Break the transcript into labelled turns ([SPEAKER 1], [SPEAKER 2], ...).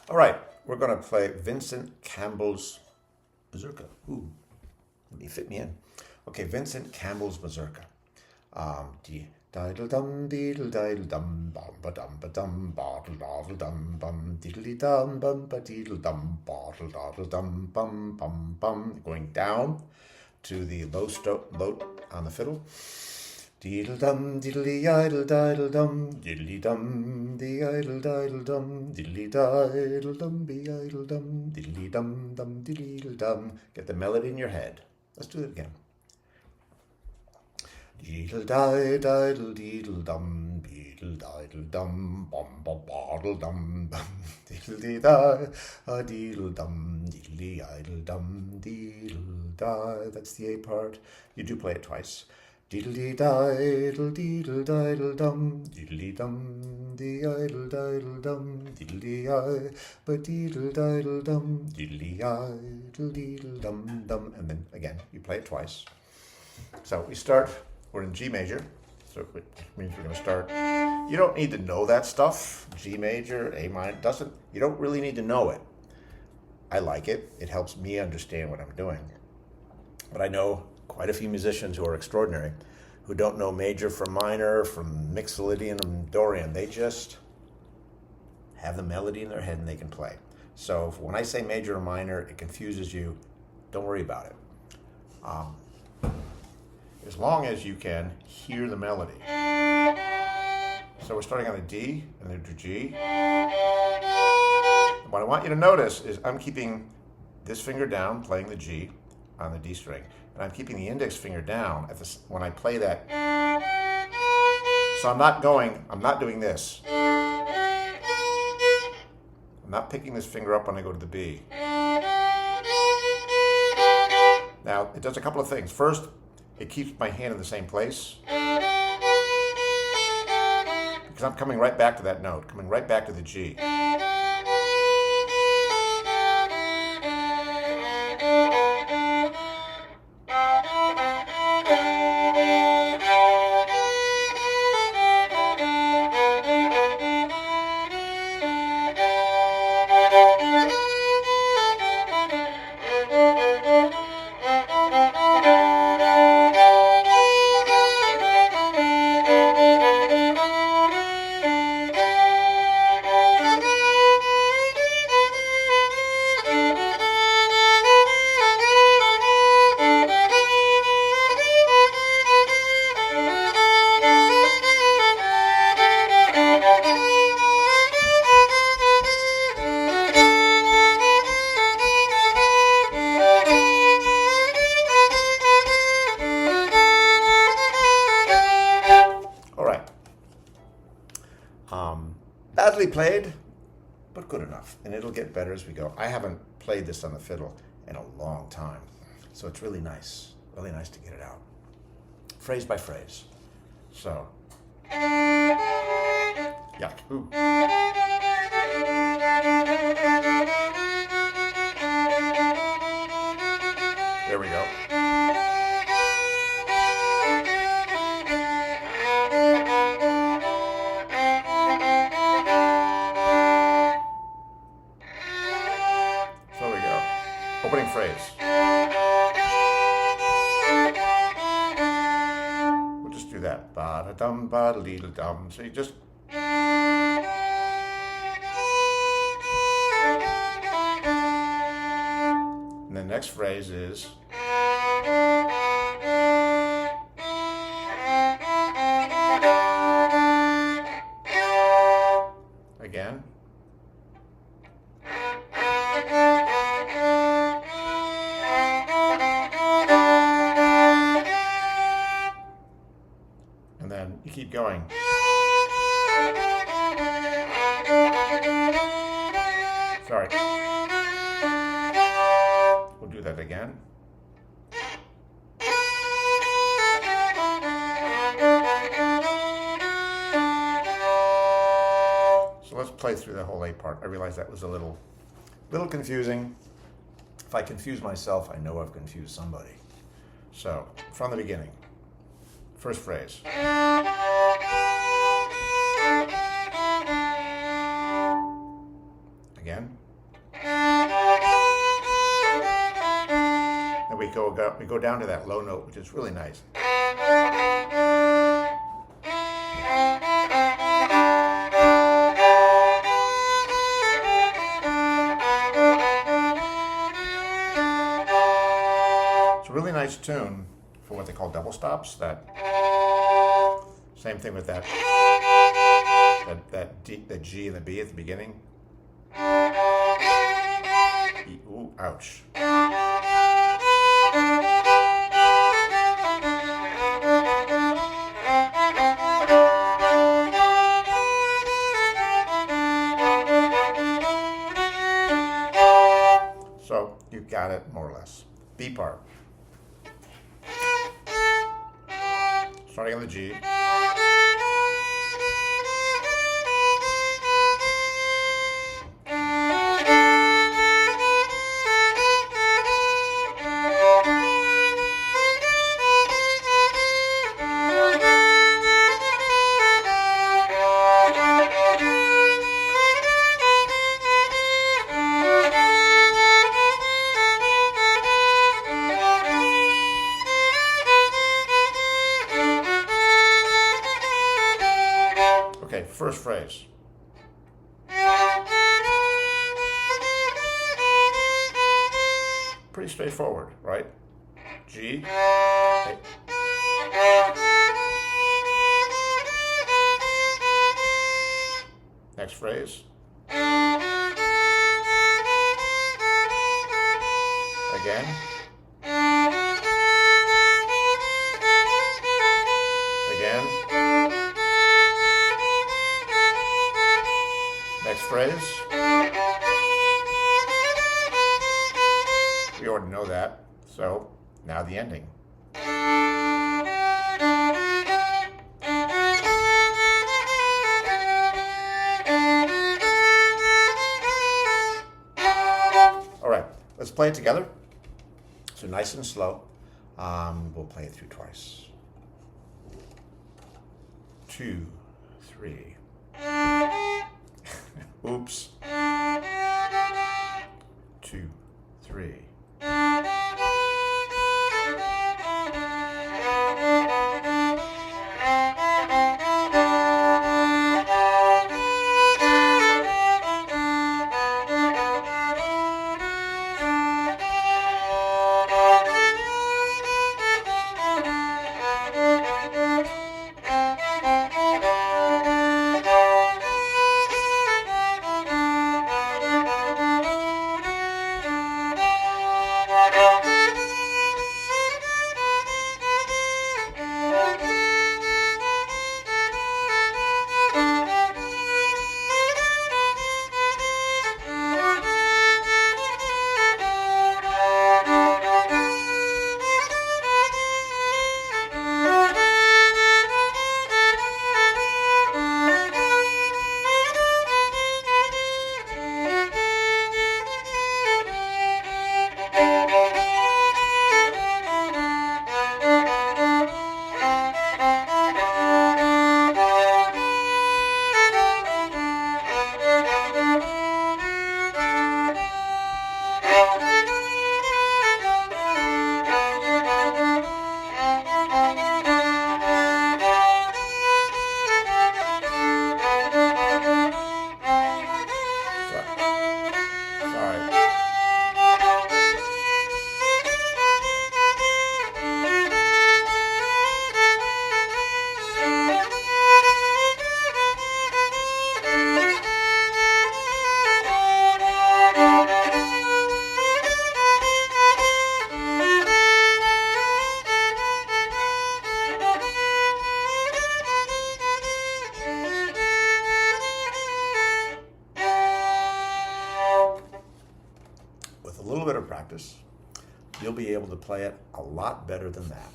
[SPEAKER 1] All right, we're going to play Vincent Campbell's Mazurka. Ooh, let me fit me in. Okay, Vincent Campbell's Mazurka. Diddle dum diddle diddle dum ba dum bottle doddle dum bum diddly dum bum ba diddle dum bottle doddle dum bum bum bum. Going down to the low note on the fiddle. Diddle dum diddly idle diddle dum diddly dum the idle diddle dum diddly diddle dum be idle dum diddly dum dum diddly dum. Get the melody in your head. Let's do it again. Diddle diddle diddle dum beedle diddle dum bum bum boddle dum bum diddle da diddle dum diddly idle dum diddle da. That's the A part. You do play it twice. Diddly diddle dum diddly dum the idle diddle dum diddly I but diddle dum diddly idle dum dum, and then again you play it twice. So we start. We're in G major, so it means we're going to start. You don't need to know that stuff. G major, A minor, doesn't. You don't really need to know it. I like it. It helps me understand what I'm doing. But I know quite a few musicians who are extraordinary, who don't know major from minor, from Mixolydian and Dorian. They just have the melody in their head and they can play. So when I say major or minor, it confuses you. Don't worry about it. As long as you can hear the melody. So we're starting on a D and then to G. What I want you to notice is I'm keeping this finger down, playing the G on the D string, and I'm keeping the index finger down at this when I play that. So I'm not doing this. I'm not picking this finger up when I go to the B. Now, it does a couple of things. First, it keeps my hand in the same place because I'm coming right back to that note, coming right back to the G. Badly played, but good enough, and it'll get better as we go. I haven't played this on the fiddle in a long time, so it's really nice to get it out, phrase by phrase. So, yuck. Ooh. There we go. Opening phrase. We'll just do that. Ba-da-dum, ba-da-dee-da-dum. So you just... And the next phrase is... Again. Then you keep going. Sorry. We'll do that again. So let's play through the whole A part. I realize that was a little confusing. If I confuse myself, I know I've confused somebody. So, from the beginning. First phrase. Again. again. And we go down to that low note, which is really nice. It's a really nice tune for what they call double stops. That same thing with that the G and the B at the beginning. Ooh, ouch. So you got it more or less. B part. Starting on the G. Okay, first phrase. Pretty straightforward, right? G. A. Next phrase. Again. Again. Next phrase. We already know that, so now the ending. All right, let's play it together. So nice and slow. We'll play it through twice. 2, 3. Oops. 2, 3. With a little bit of practice, you'll be able to play it a lot better than that.